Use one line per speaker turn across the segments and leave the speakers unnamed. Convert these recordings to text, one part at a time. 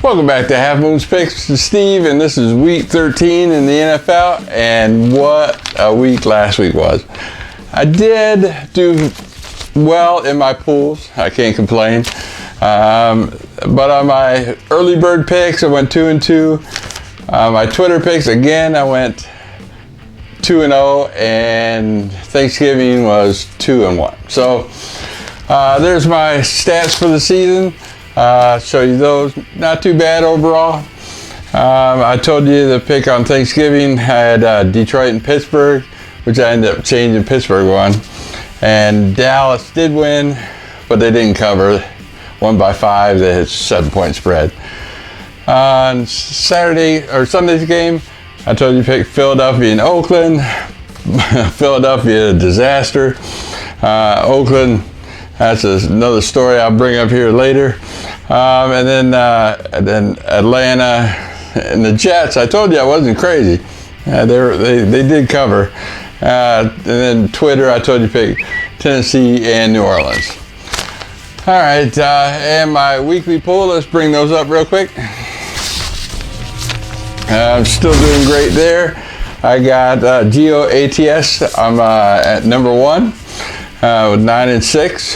Welcome back to Half Moon's Picks. This is Steve, and this is week 13 in the NFL, and what a week last week was. I did do well in my pools. I can't complain. But on my early bird picks, I went 2-2. My Twitter picks, again, I went 2-0, and Thanksgiving was 2-1. So there's my stats for the season. Show you those. Not too bad overall. I told you the pick on Thanksgiving. I had Detroit and Pittsburgh, which I ended up changing. Pittsburgh won. And Dallas did win, but they didn't cover. Won by 5. They had 7-point spread. On Saturday or Sunday's game, I told you to pick Philadelphia and Oakland. Philadelphia, a disaster. Oakland, that's another story I'll bring up here later. And then Atlanta and the Jets. I told you I wasn't crazy. They did cover. And then Twitter, I told you to pick Tennessee and New Orleans. All right, and my weekly pool. Let's bring those up real quick. I'm still doing great there. I got GOATS. I'm at number 1 with 9-6,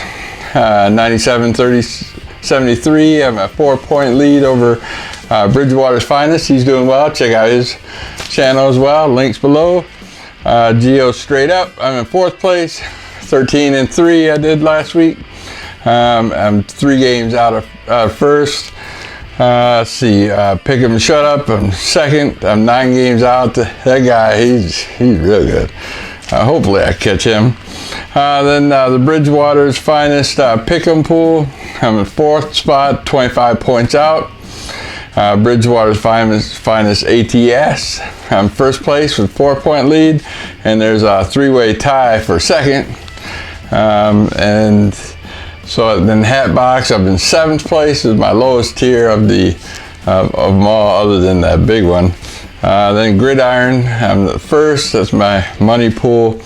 97-73. I'm a 4-point lead over Bridgewater's Finest. He's doing well. Check out his channel as well. Links below. Geo straight up. I'm in 4th place. 13-3 I did last week. I'm 3 games out of first. Let's see, Pick 'em and Shut Up. I'm 2nd. I'm 9 games out. That guy, he's real good. Hopefully I catch him. Then the Bridgewater's Finest Pick 'em pool. I'm in 4th spot, 25 points out. Bridgewater's Finest ATS. I'm 1st place with 4-point lead, and there's a 3-way tie for 2nd. And so then Hatbox, I'm in 7th place, is my lowest tier of them all, other than that big one. Then Gridiron, I'm the 1st. That's my money pool.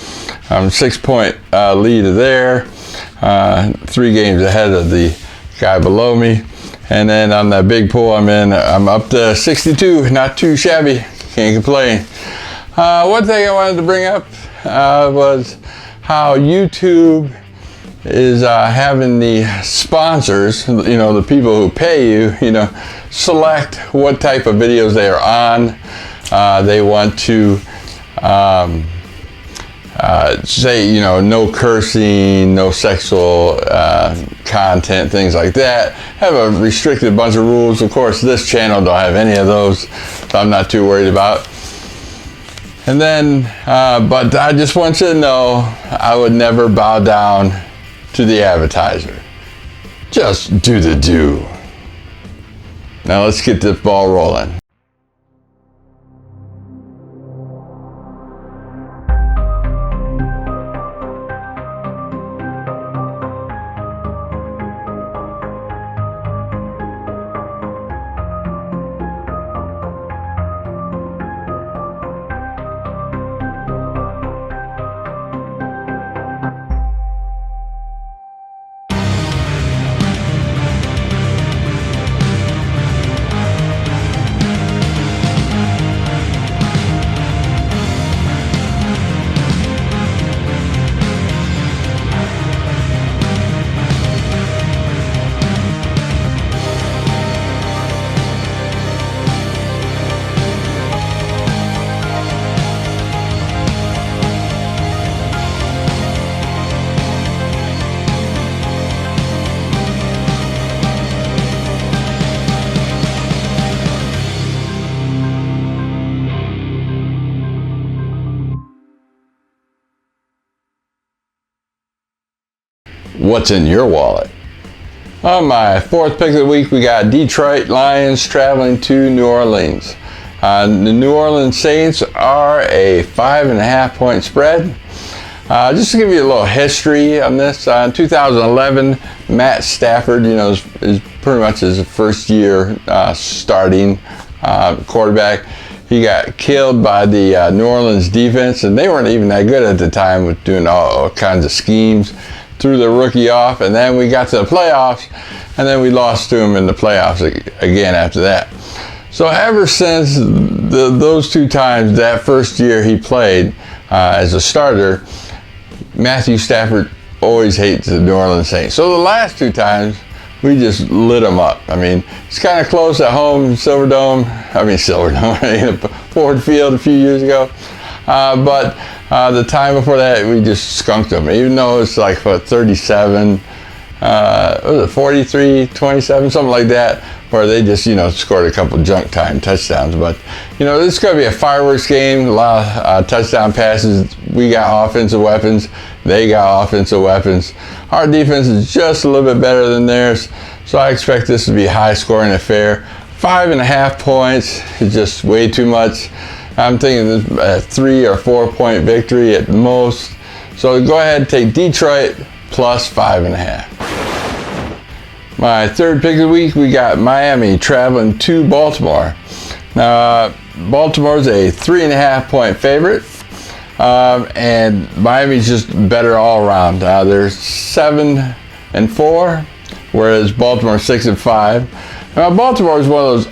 I'm 6-point lead there. 3 games ahead of the guy below me. And then on that big pool I'm up to 62. Not too shabby. Can't complain. One thing I wanted to bring up was how YouTube is having the sponsors, the people who pay you, select what type of videos they are on. They want to say, no cursing, no sexual content, things like that. Have a restricted bunch of rules. Of course, this channel don't have any of those, so I'm not too worried about. And then, but I just want you to know, I would never bow down to the advertiser. Just do the do. Now let's get this ball rolling. What's in your wallet? On my 4th pick of the week, we got Detroit Lions traveling to New Orleans. The New Orleans Saints are a 5.5-point spread. Just to give you a little history on this, in 2011, Matt Stafford, is pretty much his first year starting quarterback. He got killed by the New Orleans defense, and they weren't even that good at the time with doing all kinds of schemes. Threw the rookie off, and then we got to the playoffs, and then we lost to them in the playoffs again after that. So ever since those two times, that first year he played as a starter, Matthew Stafford always hates the New Orleans Saints. So the last two times, we just lit them up. I mean, it's kind of close at home, Silverdome, Ford Field a few years ago. But the time before that, we just skunked them. Even though it's like 37, was it 43-27, something like that, where they just, scored a couple junk time touchdowns. But, this is going to be a fireworks game, a lot of touchdown passes. We got offensive weapons. They got offensive weapons. Our defense is just a little bit better than theirs, so I expect this to be a high-scoring affair. 5.5 points is just way too much. I'm thinking this is a 3 or 4 point victory at most. So go ahead and take Detroit plus 5.5. My third pick of the week, we got Miami traveling to Baltimore. Now, Baltimore's a 3.5 point favorite. And Miami's just better all around. They're 7-4, whereas Baltimore's 6-5. Now, Baltimore is one of those,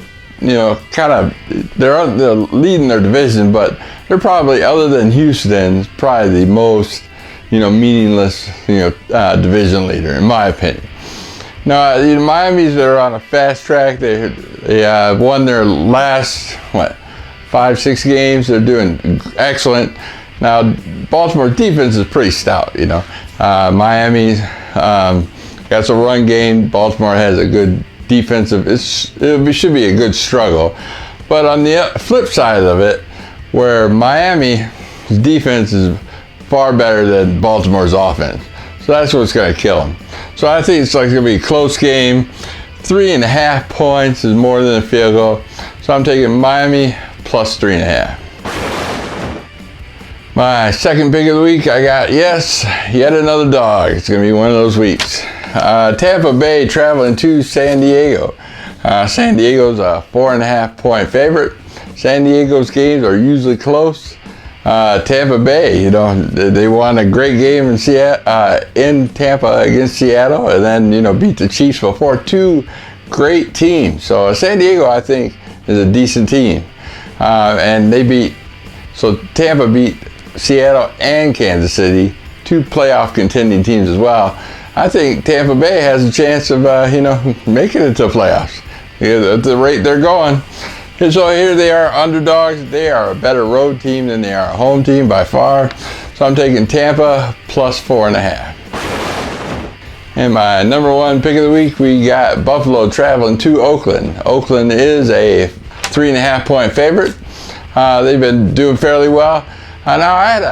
they're leading their division, but they're probably, other than Houston, probably the most, meaningless, division leader, in my opinion. Now, Miami's, they're on a fast track. They won their last, 5-6 games. They're doing excellent. Now, Baltimore's defense is pretty stout, Miami's got some run game. Baltimore has a good defensive. It should be a good struggle. But on the flip side of it, where Miami's defense is far better than Baltimore's offense. So that's what's going to kill them. So I think it's going to be a close game. 3.5 points is more than a field goal. So I'm taking Miami plus 3.5. My second pick of the week, I got, yet another dog. It's going to be one of those weeks. Tampa Bay traveling to San Diego. San Diego's a 4.5 point favorite. San Diego's games are usually close. Tampa Bay, they won a great game in Tampa against Seattle, and then, beat the Chiefs before. Two great teams. So San Diego, I think, is a decent team. And Tampa beat Seattle and Kansas City, two playoff contending teams as well. I think Tampa Bay has a chance of, making it to the playoffs. At the rate they're going. And so here they are, underdogs. They are a better road team than they are a home team by far. So I'm taking Tampa plus 4.5. And my number one pick of the week, we got Buffalo traveling to Oakland. Oakland is a 3.5 point favorite. They've been doing fairly well. Now, I had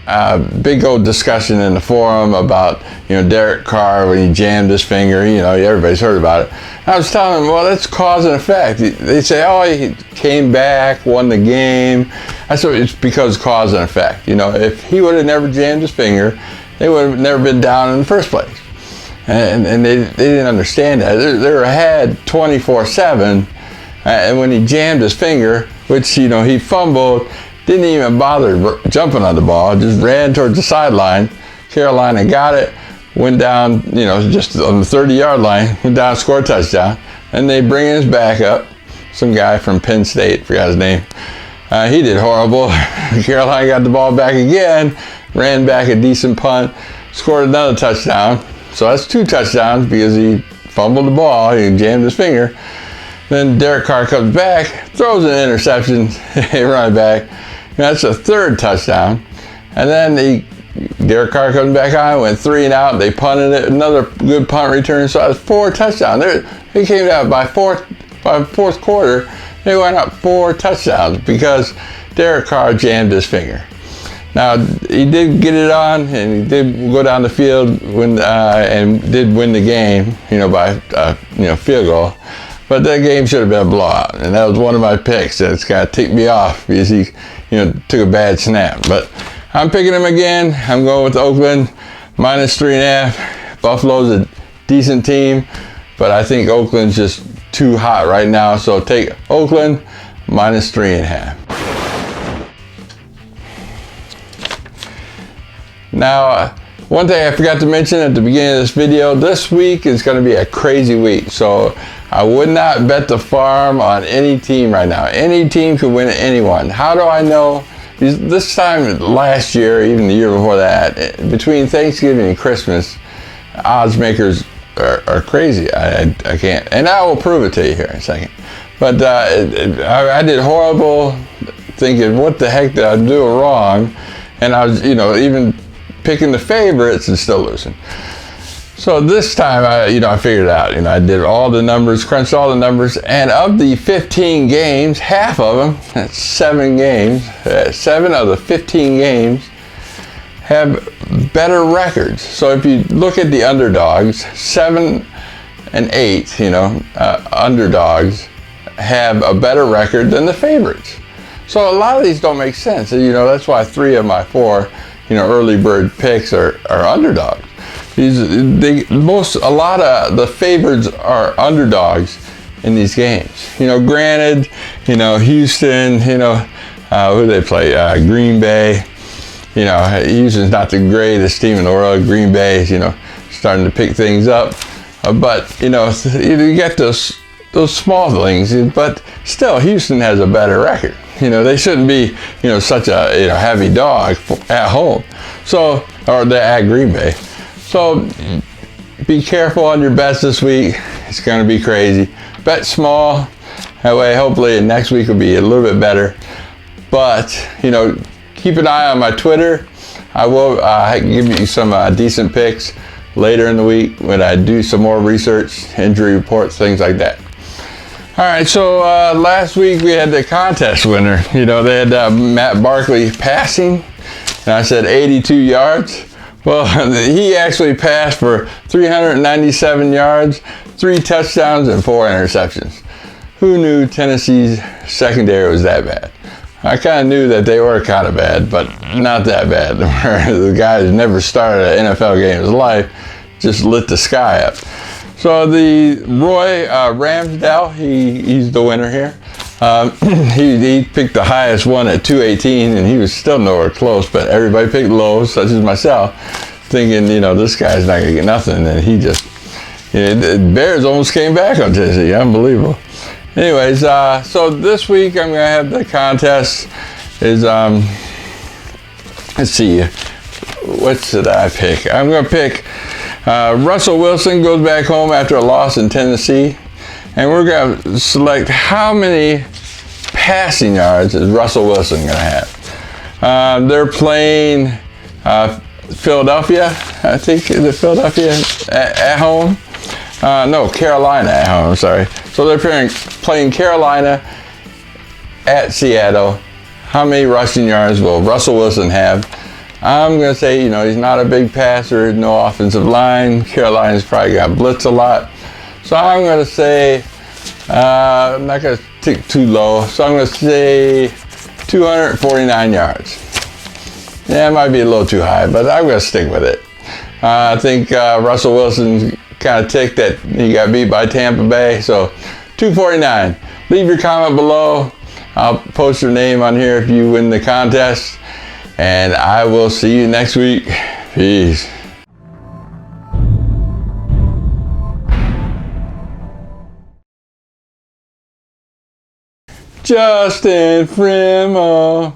a big old discussion in the forum about, Derek Carr when he jammed his finger. Everybody's heard about it. I was telling them, well, that's cause and effect. They say, oh, he came back, won the game. I said, it's because cause and effect. If he would have never jammed his finger, they would have never been down in the first place. And they didn't understand that. They were ahead 24/7. And when he jammed his finger, which, he fumbled, didn't even bother jumping on the ball, just ran towards the sideline. Carolina got it, went down, just on the 30-yard line, went down, scored a touchdown. And they bring his backup, some guy from Penn State, forgot his name. He did horrible. Carolina got the ball back again, ran back a decent punt, scored another touchdown. So that's 2 touchdowns because he fumbled the ball, he jammed his finger. Then Derek Carr comes back, throws an interception, they run it back. That's a 3rd touchdown. And then Derek Carr comes back on, went 3 and out. They punted it, another good punt return. So that's 4 touchdowns. They came out by fourth quarter. They went up 4 touchdowns because Derek Carr jammed his finger. Now, he did get it on, and he did go down the field and did win the game, by field goal. But that game should have been a blowout, and that was one of my picks. And it's kind of ticked me off because he, took a bad snap. But I'm picking him again. I'm going with Oakland minus 3.5. Buffalo's a decent team, but I think Oakland's just too hot right now. So take Oakland minus 3.5. Now, one thing I forgot to mention at the beginning of this video, this week is going to be a crazy week. So I would not bet the farm on any team right now. Any team could win anyone. How do I know? This time last year, even the year before that, between Thanksgiving and Christmas, odds makers are crazy. I can't, and I will prove it to you here in a second. But I did horrible, thinking, what the heck did I do wrong? And I was, even picking the favorites and still losing. So this time, I figured it out. I did all the numbers, crunched all the numbers, and of the 15 games, half of them, that's 7 games, 7 of the 15 games have better records. So if you look at the underdogs, 7 and 8, underdogs have a better record than the favorites. So a lot of these don't make sense. That's why 3 of my 4, early bird picks are underdogs. A lot of the favorites are underdogs in these games. Granted, Houston, who do they play? Green Bay. Houston's not the greatest team in the world. Green Bay is, starting to pick things up. But, you get those small things. But still, Houston has a better record. They shouldn't be, such a, heavy dog at home. So, or they're at Green Bay. So, be careful on your bets this week. It's going to be crazy. Bet small. That way, hopefully, next week will be a little bit better. But, keep an eye on my Twitter. I will give you some decent picks later in the week when I do some more research, injury reports, things like that. All right, so last week we had the contest winner. They had Matt Barkley passing, and I said 82 yards. Well, he actually passed for 397 yards, 3 touchdowns, and 4 interceptions. Who knew Tennessee's secondary was that bad? I kind of knew that they were kind of bad, but not that bad. The guy who never started an NFL game in his life just lit the sky up. So the Roy Ramsdale, he's the winner here. He picked the highest one at 218, and he was still nowhere close, but everybody picked low, such as myself, thinking, this guy's not going to get nothing. And he just, the Bears almost came back on Tennessee. Unbelievable. Anyways, so this week I'm going to have the contest is, let's see, what should I pick? I'm going to pick Russell Wilson goes back home after a loss in Tennessee. And we're going to select how many passing yards is Russell Wilson going to have. They're playing Philadelphia, I think. Is it Philadelphia at home? No, Carolina at home, I'm sorry. So they're playing Carolina at Seattle. How many rushing yards will Russell Wilson have? I'm going to say, he's not a big passer, no offensive line. Carolina's probably got blitz a lot. So I'm going to say, I'm not going to take too low, so I'm going to say 249 yards. Yeah, it might be a little too high, but I'm going to stick with it. I think Russell Wilson's kind of ticked that he got beat by Tampa Bay, so 249. Leave your comment below. I'll post your name on here if you win the contest, and I will see you next week. Peace. Justin Fremo.